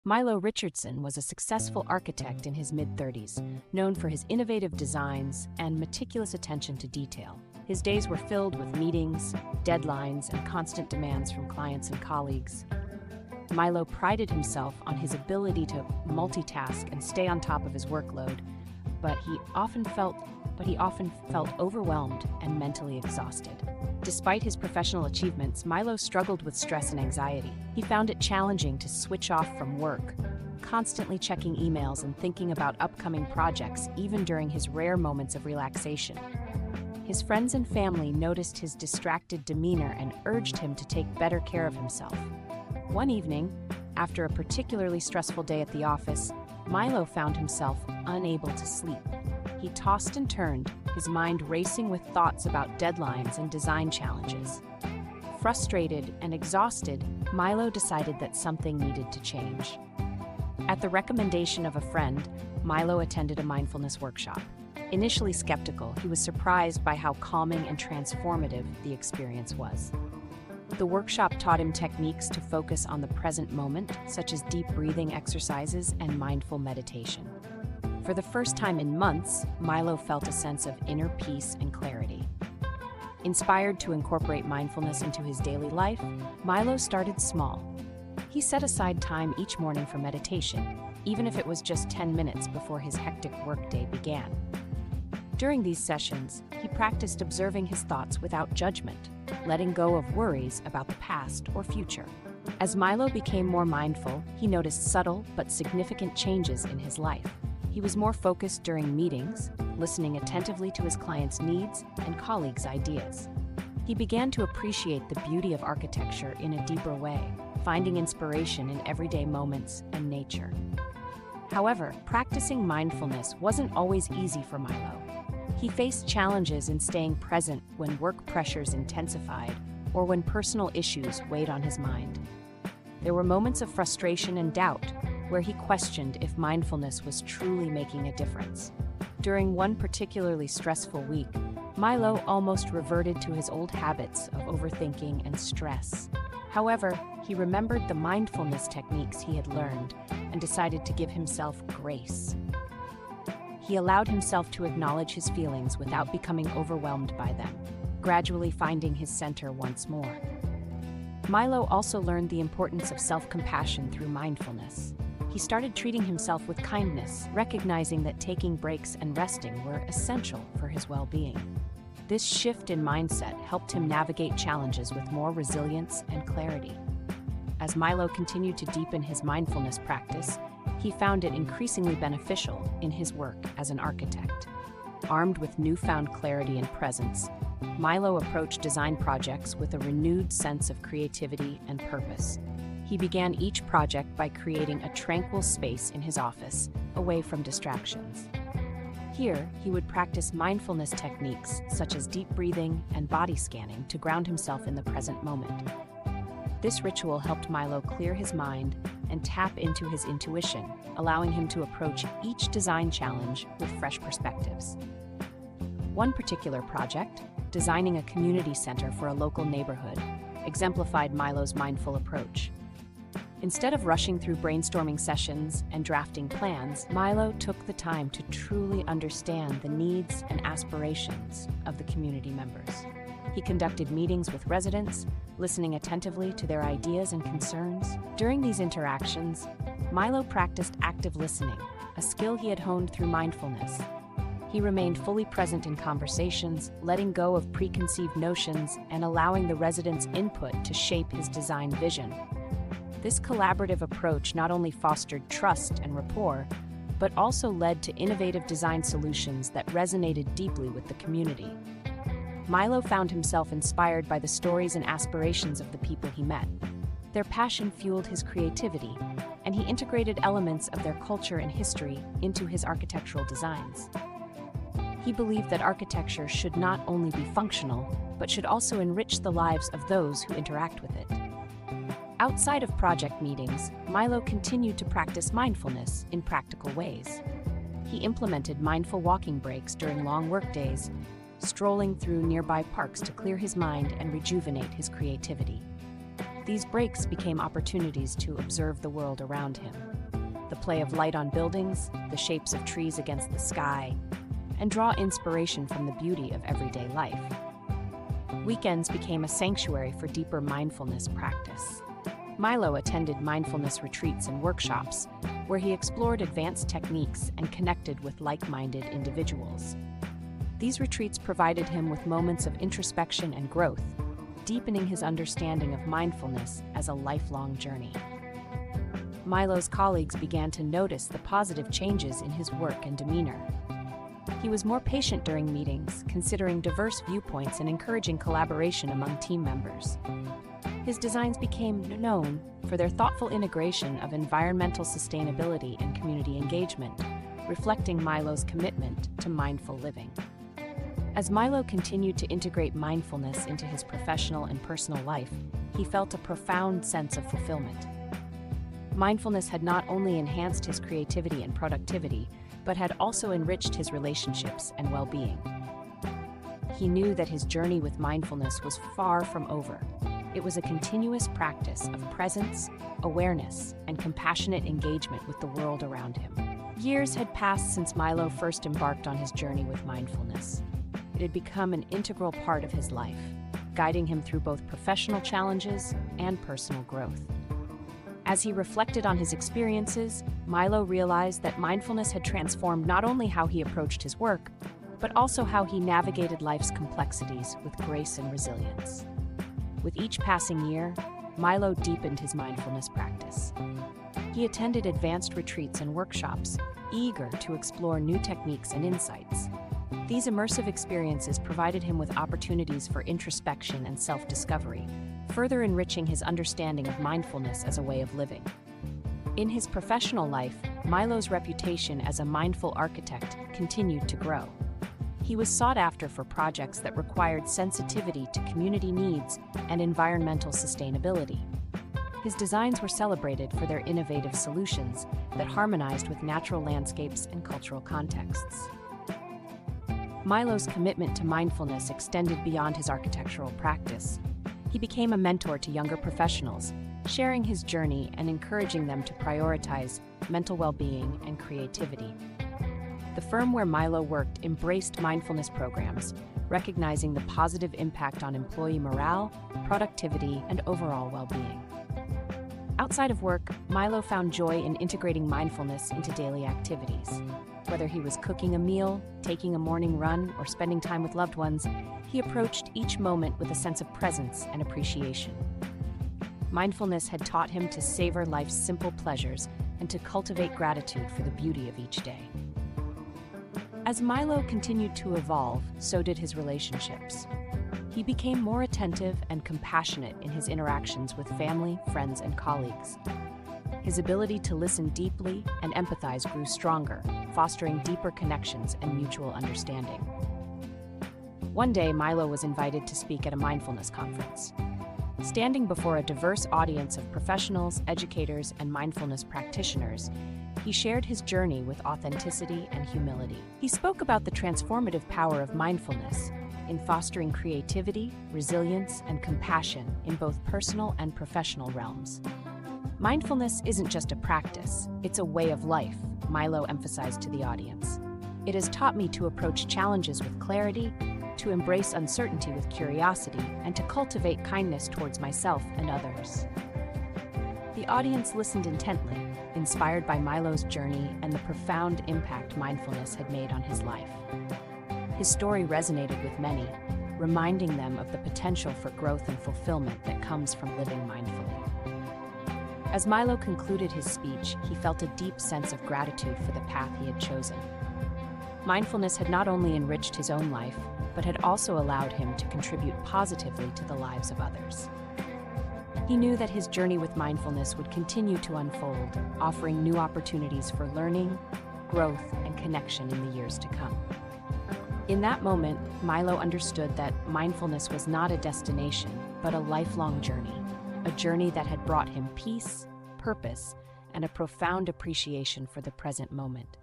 Milo Richardson was a successful architect in his mid-30s, known for his innovative designs and meticulous attention to detail. His days were filled with meetings, deadlines, and constant demands from clients and colleagues. Milo prided himself on his ability to multitask and stay on top of his workload, but he often felt overwhelmed and mentally exhausted. Despite his professional achievements, Milo struggled with stress and anxiety. He found it challenging to switch off from work, constantly checking emails and thinking about upcoming projects even during his rare moments of relaxation. His friends and family noticed his distracted demeanor and urged him to take better care of himself. One evening, after a particularly stressful day at the office, Milo found himself unable to sleep. He tossed and turned, his mind racing with thoughts about deadlines and design challenges. Frustrated and exhausted, Milo decided that something needed to change. At the recommendation of a friend, Milo attended a mindfulness workshop. Initially skeptical, he was surprised by how calming and transformative the experience was. The workshop taught him techniques to focus on the present moment, such as deep breathing exercises and mindful meditation. For the first time in months, Milo felt a sense of inner peace and clarity. Inspired to incorporate mindfulness into his daily life, Milo started small. He set aside time each morning for meditation, even if it was just 10 minutes before his hectic workday began. During these sessions, he practiced observing his thoughts without judgment, letting go of worries about the past or future. As Milo became more mindful, he noticed subtle but significant changes in his life. He was more focused during meetings, listening attentively to his clients' needs and colleagues' ideas. He began to appreciate the beauty of architecture in a deeper way, finding inspiration in everyday moments and nature. However, practicing mindfulness wasn't always easy for Milo. He faced challenges in staying present when work pressures intensified or when personal issues weighed on his mind. There were moments of frustration and doubt, where he questioned if mindfulness was truly making a difference. During one particularly stressful week, Milo almost reverted to his old habits of overthinking and stress. However, he remembered the mindfulness techniques he had learned and decided to give himself grace. He allowed himself to acknowledge his feelings without becoming overwhelmed by them, gradually finding his center once more. Milo also learned the importance of self-compassion through mindfulness. He started treating himself with kindness, recognizing that taking breaks and resting were essential for his well-being. This shift in mindset helped him navigate challenges with more resilience and clarity. As Milo continued to deepen his mindfulness practice, he found it increasingly beneficial in his work as an architect. Armed with newfound clarity and presence, Milo approached design projects with a renewed sense of creativity and purpose. He began each project by creating a tranquil space in his office, away from distractions. Here, he would practice mindfulness techniques such as deep breathing and body scanning to ground himself in the present moment. This ritual helped Milo clear his mind and tap into his intuition, allowing him to approach each design challenge with fresh perspectives. One particular project, designing a community center for a local neighborhood, exemplified Milo's mindful approach. Instead of rushing through brainstorming sessions and drafting plans, Milo took the time to truly understand the needs and aspirations of the community members. He conducted meetings with residents, listening attentively to their ideas and concerns. During these interactions, Milo practiced active listening, a skill he had honed through mindfulness. He remained fully present in conversations, letting go of preconceived notions and allowing the residents' input to shape his design vision. This collaborative approach not only fostered trust and rapport, but also led to innovative design solutions that resonated deeply with the community. Milo found himself inspired by the stories and aspirations of the people he met. Their passion fueled his creativity, and he integrated elements of their culture and history into his architectural designs. He believed that architecture should not only be functional, but should also enrich the lives of those who interact with it. Outside of project meetings, Milo continued to practice mindfulness in practical ways. He implemented mindful walking breaks during long workdays, strolling through nearby parks to clear his mind and rejuvenate his creativity. These breaks became opportunities to observe the world around him, the play of light on buildings, the shapes of trees against the sky, and draw inspiration from the beauty of everyday life. Weekends became a sanctuary for deeper mindfulness practice. Milo attended mindfulness retreats and workshops, where he explored advanced techniques and connected with like-minded individuals. These retreats provided him with moments of introspection and growth, deepening his understanding of mindfulness as a lifelong journey. Milo's colleagues began to notice the positive changes in his work and demeanor. He was more patient during meetings, considering diverse viewpoints and encouraging collaboration among team members. His designs became known for their thoughtful integration of environmental sustainability and community engagement, reflecting Milo's commitment to mindful living. As Milo continued to integrate mindfulness into his professional and personal life, he felt a profound sense of fulfillment. Mindfulness had not only enhanced his creativity and productivity, but had also enriched his relationships and well-being. He knew that his journey with mindfulness was far from over. It was a continuous practice of presence, awareness, and compassionate engagement with the world around him. Years had passed since Milo first embarked on his journey with mindfulness. It had become an integral part of his life, guiding him through both professional challenges and personal growth. As he reflected on his experiences, Milo realized that mindfulness had transformed not only how he approached his work, but also how he navigated life's complexities with grace and resilience. With each passing year, Milo deepened his mindfulness practice. He attended advanced retreats and workshops, eager to explore new techniques and insights. These immersive experiences provided him with opportunities for introspection and self-discovery, further enriching his understanding of mindfulness as a way of living. In his professional life, Milo's reputation as a mindful architect continued to grow. He was sought after for projects that required sensitivity to community needs and environmental sustainability. His designs were celebrated for their innovative solutions that harmonized with natural landscapes and cultural contexts. Milo's commitment to mindfulness extended beyond his architectural practice. He became a mentor to younger professionals, sharing his journey and encouraging them to prioritize mental well-being and creativity. The firm where Milo worked embraced mindfulness programs, recognizing the positive impact on employee morale, productivity, and overall well-being. Outside of work, Milo found joy in integrating mindfulness into daily activities. Whether he was cooking a meal, taking a morning run, or spending time with loved ones, he approached each moment with a sense of presence and appreciation. Mindfulness had taught him to savor life's simple pleasures and to cultivate gratitude for the beauty of each day. As Milo continued to evolve, so did his relationships. He became more attentive and compassionate in his interactions with family, friends, and colleagues. His ability to listen deeply and empathize grew stronger, fostering deeper connections and mutual understanding. One day, Milo was invited to speak at a mindfulness conference. Standing before a diverse audience of professionals, educators, and mindfulness practitioners, he shared his journey with authenticity and humility. He spoke about the transformative power of mindfulness in fostering creativity, resilience, and compassion in both personal and professional realms. Mindfulness isn't just a practice, it's a way of life, Milo emphasized to the audience. It has taught me to approach challenges with clarity, to embrace uncertainty with curiosity, and to cultivate kindness towards myself and others. The audience listened intently, inspired by Milo's journey and the profound impact mindfulness had made on his life. His story resonated with many, reminding them of the potential for growth and fulfillment that comes from living mindfully. As Milo concluded his speech, he felt a deep sense of gratitude for the path he had chosen. Mindfulness had not only enriched his own life, but had also allowed him to contribute positively to the lives of others. He knew that his journey with mindfulness would continue to unfold, offering new opportunities for learning, growth, and connection in the years to come. In that moment, Milo understood that mindfulness was not a destination, but a lifelong journey, a journey that had brought him peace, purpose, and a profound appreciation for the present moment.